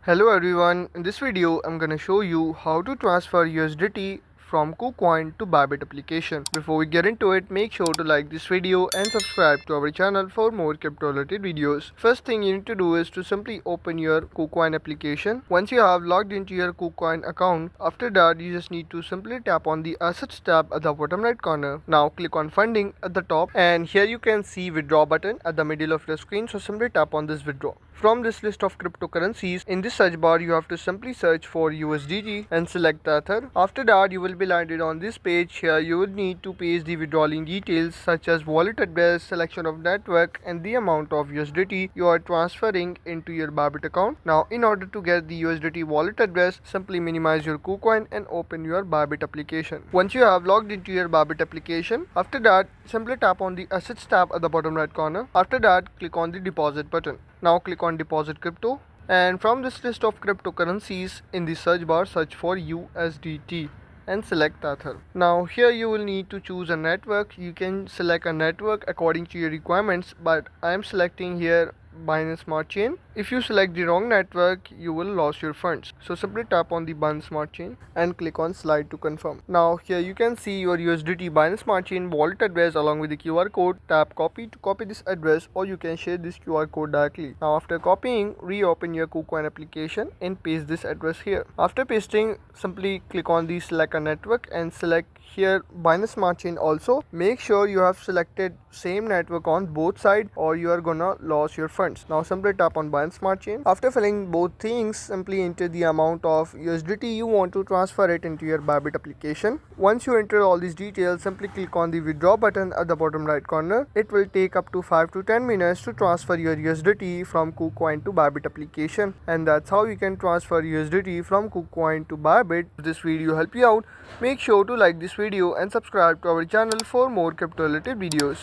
Hello everyone, in this video I'm gonna show you how to transfer USDT from Kucoin to Bybit application. Before we get into it, make sure to like this video and subscribe to our channel for more crypto related videos. First thing you need to do is to simply open your Kucoin application. Once you have logged into your Kucoin account, after that you just need to simply tap on the assets tab at the bottom right corner. Now click on funding at the top, and here you can see withdraw button at the middle of the screen, so simply tap on this withdraw. From this list of cryptocurrencies, in this search bar you have to simply search for USDT and select the Ether. After that you will be landed on this page. Here you will need to paste the withdrawing details such as wallet address, selection of network, and the amount of USDT you are transferring into your Bybit account. Now in order to get the USDT wallet address, simply minimize your Kucoin and open your Bybit application. Once you have logged into your Bybit application, after that simply tap on the assets tab at the bottom right corner. After that click on the deposit button. Now click on deposit crypto, and from this list of cryptocurrencies, in the search bar search for USDT and select Ether. Now here you will need to choose a network. You can select a network according to your requirements, but I am selecting here Binance Smart Chain. If you select the wrong network, you will lose your funds. So simply tap on the Binance Smart Chain and click on slide to confirm. Now here you can see your USDT Binance Smart Chain wallet address along with the QR code. Tap copy to copy this address, or you can share this QR code directly. Now after copying, reopen your Kucoin application and paste this address here. After pasting, simply click on the select a network and select here Binance Smart Chain also. Make sure you have selected same network on both sides, or you are gonna lose your funds. Now simply tap on Binance Smart Chain. After filling both things, simply enter the amount of USDT you want to transfer it into your Bybit application. Once you enter all these details, simply click on the withdraw button at the bottom right corner. It will take up to 5 to 10 minutes to transfer your USDT from Kucoin to Bybit application, and that's how you can transfer USDT from Kucoin to Bybit. If this video helped you out, make sure to like this video and subscribe to our channel for more crypto related videos.